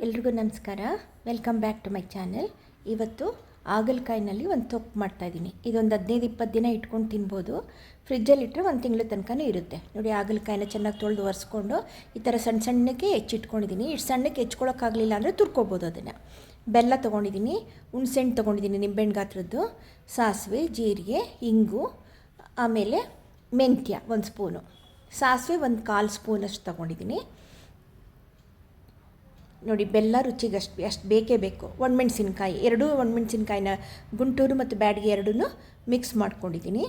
ಎಲ್ರಿಗೂ ನಮಸ್ಕಾರ. Welcome back to my channel. ಇವತ್ತು ಹಾಗಲಕಾಯಿನಲ್ಲಿ ಒಂದು ತೊಕ್ಕು ಮಾಡ್ತಾಯಿದ್ದೀನಿ. ಇದೊಂದು 15-20 ದಿನ ಇಟ್ಕೊಂಡು ತಿನ್ಬೋದು. ಫ್ರಿಜ್ಜಲ್ಲಿ ಇಟ್ಟರೆ ಒಂದು ತಿಂಗಳ ತನಕನೂ ಇರುತ್ತೆ. ನೋಡಿ, ಹಾಗಲಕಾಯಿನ ಚೆನ್ನಾಗಿ ತೊಳೆದು ಒರೆಸ್ಕೊಂಡು ಈ ಥರ ಸಣ್ಣ ಸಣ್ಣಕ್ಕೆ ಹೆಚ್ಚಿಟ್ಕೊಂಡಿದ್ದೀನಿ. ಇಷ್ಟು ಸಣ್ಣಕ್ಕೆ ಹೆಚ್ಕೊಳ್ಳೋಕ್ಕಾಗಲಿಲ್ಲ ಅಂದರೆ ತುರ್ಕೋಬೋದು ಅದನ್ನು. ಬೆಲ್ಲ ತೊಗೊಂಡಿದ್ದೀನಿ, ಹುಣಸೆಹಣ್ಣು ತೊಗೊಂಡಿದ್ದೀನಿ ನಿಂಬೆಹಣ್ಣು ಗಾತ್ರದ್ದು, ಸಾಸಿವೆ, ಜೀರಿಗೆ, ಇಂಗು, ಆಮೇಲೆ ಮೆಂತ್ಯ 1 ಸ್ಪೂನು, ಸಾಸಿವೆ 1/4 ಸ್ಪೂನಷ್ಟು ತೊಗೊಂಡಿದ್ದೀನಿ. ನೋಡಿ, ಬೆಲ್ಲ ರುಚಿಗೆ ಅಷ್ಟು ಬೇಕೇ ಬೇಕು. ಒಣಮೆಣ್ಸಿನ್ಕಾಯಿ, 2 ಒಣಮೆಣ್ಸಿನ್ಕಾಯಿನ ಗುಂಟೂರು ಮತ್ತು ಬ್ಯಾಡಗಿ ಎರಡೂ ಮಿಕ್ಸ್ ಮಾಡ್ಕೊಂಡಿದ್ದೀನಿ.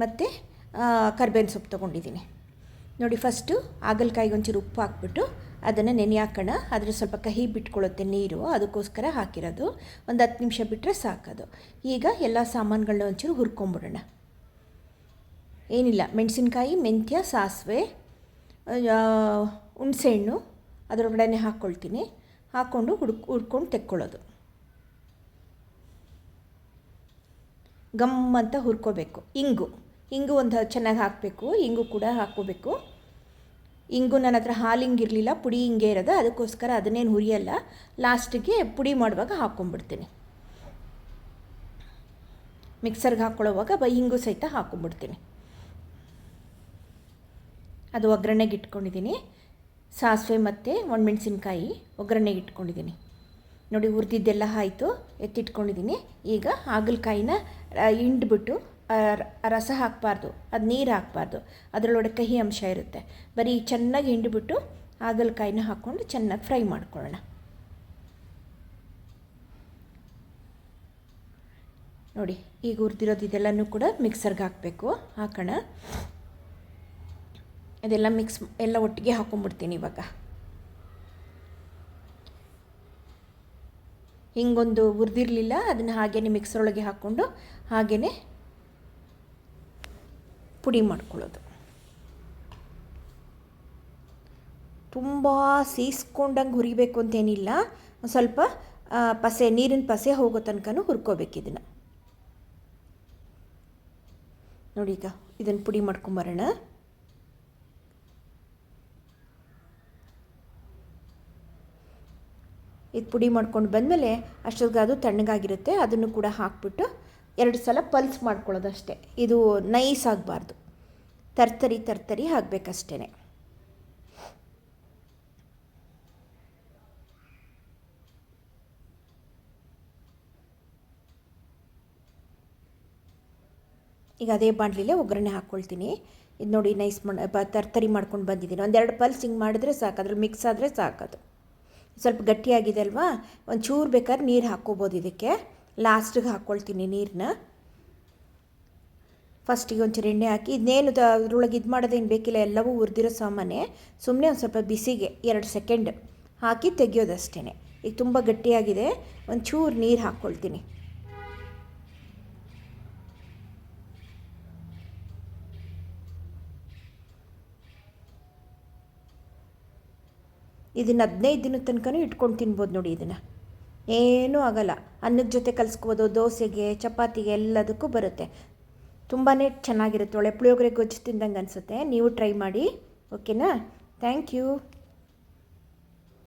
ಮತ್ತು ಕರಿಬೇವಿನ ಸೊಪ್ಪು ತೊಗೊಂಡಿದ್ದೀನಿ. ನೋಡಿ, ಫಸ್ಟು ಹಾಗಲಕಾಯಿಗೆ ಒಂಚೂರು ಉಪ್ಪು ಹಾಕ್ಬಿಟ್ಟು ಅದನ್ನು ನೆನೆ ಹಾಕೋಣ. ಅದ್ರ ಸ್ವಲ್ಪ ಕಹಿ ಬಿಟ್ಕೊಳ್ಳುತ್ತೆ ನೀರು, ಅದಕ್ಕೋಸ್ಕರ ಹಾಕಿರೋದು. ಒಂದು 10 ನಿಮಿಷ ಬಿಟ್ಟರೆ ಸಾಕೋದು. ಈಗ ಎಲ್ಲ ಸಾಮಾನುಗಳನ್ನ ಒಂಚೂರು ಹುರ್ಕೊಂಬಿಡೋಣ. ಏನಿಲ್ಲ, ಮೆಣಸಿನ್ಕಾಯಿ, ಮೆಂತ್ಯ, ಸಾಸಿವೆ, ಹುಣಸೆಹಣ್ಣು ಅದರೊಳಗಡೆ ಹಾಕ್ಕೊಳ್ತೀನಿ. ಹಾಕ್ಕೊಂಡು ಹುರ್ಕೊಂಡು ತೆಕ್ಕೊಳ್ಳೋದು. ಗಮ್ ಅಂತ ಹುರ್ಕೋಬೇಕು. ಇಂಗು ಒಂದು ಚೆನ್ನಾಗಿ ಹಾಕಬೇಕು. ಇಂಗು ಕೂಡ ಹಾಕ್ಕೋಬೇಕು. ಇಂಗು ನನ್ನ ಹತ್ರ ಹಾಲಿಂಗಿರಲಿಲ್ಲ, ಪುಡಿ ಹಿಂಗೆ ಇರೋದು, ಅದಕ್ಕೋಸ್ಕರ ಅದನ್ನೇನು ಹುರಿಯಲ್ಲ. ಲಾಸ್ಟಿಗೆ ಪುಡಿ ಮಾಡುವಾಗ ಹಾಕ್ಕೊಂಬಿಡ್ತೀನಿ. ಮಿಕ್ಸರ್ಗೆ ಹಾಕ್ಕೊಳ್ಳೋವಾಗ ಇಂಗು ಸಹಿತ ಹಾಕ್ಕೊಂಬಿಡ್ತೀನಿ. ಅದು ಒಗ್ಗರಣೆಗೆ ಇಟ್ಕೊಂಡಿದ್ದೀನಿ. ಸಾಸಿವೆ ಮತ್ತು ಒಣಮೆಣ್ಸಿನ್ಕಾಯಿ ಒಗ್ಗರಣೆಗೆ ಇಟ್ಕೊಂಡಿದ್ದೀನಿ. ನೋಡಿ, ಹುರಿದಿದ್ದೆಲ್ಲ ಆಯಿತು, ಎತ್ತಿಟ್ಕೊಂಡಿದ್ದೀನಿ. ಈಗ ಹಾಗಲಕಾಯಿನ ಹಿಂಡ್ಬಿಟ್ಟು ರಸ ಹಾಕಬಾರ್ದು, ಅದು ನೀರು ಹಾಕಬಾರ್ದು, ಅದರೊಳಗಡೆ ಕಹಿ ಅಂಶ ಇರುತ್ತೆ. ಬರೀ ಚೆನ್ನಾಗಿ ಹಿಂಡ್ಬಿಟ್ಟು ಹಾಗಲಕಾಯಿನ ಹಾಕ್ಕೊಂಡು ಚೆನ್ನಾಗಿ ಫ್ರೈ ಮಾಡ್ಕೊಳ್ಳೋಣ. ನೋಡಿ, ಈಗ ಹುರಿದಿರೋದು ಇದೆಲ್ಲನೂ ಕೂಡ ಮಿಕ್ಸರ್ಗೆ ಹಾಕೋಣ. ಅದೆಲ್ಲ ಎಲ್ಲ ಒಟ್ಟಿಗೆ ಹಾಕ್ಕೊಂಬಿಡ್ತೀನಿ. ಇವಾಗ ಹಿಂಗೊಂದು ಹುರಿದಿರಲಿಲ್ಲ, ಅದನ್ನು ಹಾಗೇ ಮಿಕ್ಸರೊಳಗೆ ಹಾಕ್ಕೊಂಡು ಹಾಗೇ ಪುಡಿ ಮಾಡ್ಕೊಳ್ಳೋದು. ತುಂಬ ಸೀಸ್ಕೊಂಡಂಗೆ ಹುರಿಬೇಕು ಅಂತೇನಿಲ್ಲ, ಸ್ವಲ್ಪ ನೀರಿನ ಪಸೆ ಹೋಗೋ ತನಕನೂ ಹುರ್ಕೋಬೇಕು ಇದನ್ನು. ನೋಡಿ, ಈಗ ಇದನ್ನು ಪುಡಿ ಮಾಡ್ಕೊಂಬರೋಣ. ಇದು ಪುಡಿ ಮಾಡ್ಕೊಂಡು ಬಂದಮೇಲೆ ಅಷ್ಟೊತ್ತಿಗೆ ಅದು ತಣ್ಣಗಾಗಿರುತ್ತೆ. ಅದನ್ನು ಕೂಡ ಹಾಕ್ಬಿಟ್ಟು 2 ಸಲ ಪಲ್ಸ್ ಮಾಡ್ಕೊಳ್ಳೋದು ಅಷ್ಟೇ. ಇದು ನೈಸ್ ಆಗಬಾರ್ದು, ತರ್ತರಿ ಆಗಬೇಕಷ್ಟೇ. ಈಗ ಅದೇ ಬಾಣಲಿಲೇ ಒಗ್ಗರಣೆ ಹಾಕ್ಕೊಳ್ತೀನಿ. ಇದು ನೋಡಿ, ನೈಸ್ ತರ್ತರಿ ಮಾಡ್ಕೊಂಡು ಬಂದಿದ್ದೀನಿ. 1-2 ಪಲ್ಸ್ ಹಿಂಗೆ ಮಾಡಿದ್ರೆ ಸಾಕು, ಅದ್ರಲ್ಲಿ ಮಿಕ್ಸ್ ಆದರೆ ಸಾಕದು. ಸ್ವಲ್ಪ ಗಟ್ಟಿಯಾಗಿದೆ ಅಲ್ವಾ, ಒಂಚೂರು ಬೇಕಾದ್ರೆ ನೀರು ಹಾಕ್ಕೋಬೋದು ಇದಕ್ಕೆ. ಲಾಸ್ಟಿಗೆ ಹಾಕ್ಕೊಳ್ತೀನಿ ನೀರನ್ನ. ಫಸ್ಟಿಗೆ ಒಂಚೂರು ಎಣ್ಣೆ ಹಾಕಿ, ಇದನ್ನೇನು ಅದ್ರೊಳಗೆ ಇದು ಮಾಡೋದೇನು ಬೇಕಿಲ್ಲ, ಎಲ್ಲವೂ ಹುರಿದಿರೋ ಸಾಮಾನೆ. ಸುಮ್ಮನೆ ಒಂದು ಸ್ವಲ್ಪ ಬಿಸಿಗೆ 2 ಸೆಕೆಂಡ್ ಹಾಕಿ ತೆಗಿಯೋದಷ್ಟೇ. ಈಗ ತುಂಬ ಗಟ್ಟಿಯಾಗಿದೆ, ಒಂಚೂರು ನೀರು ಹಾಕ್ಕೊಳ್ತೀನಿ. ಇದನ್ನು 15 ದಿನದ ತನಕನೂ ಇಟ್ಕೊಂಡು ತಿನ್ಬೋದು. ನೋಡಿ, ಇದನ್ನು ಏನೂ ಆಗೋಲ್ಲ. ಅನ್ನದ ಜೊತೆ ಕಲಿಸ್ಕೋಬೋದು, ದೋಸೆಗೆ, ಚಪಾತಿಗೆ ಎಲ್ಲದಕ್ಕೂ ಬರುತ್ತೆ. ತುಂಬಾ ಚೆನ್ನಾಗಿರುತ್ತೆ. ಒಳ್ಳೆ ಪುಳಿಯೋಗರೆ ಗೊಜ್ಜು ತಿಂದಂಗೆ ಅನಿಸುತ್ತೆ. ನೀವು ಟ್ರೈ ಮಾಡಿ. ಓಕೆನಾ? Thank you.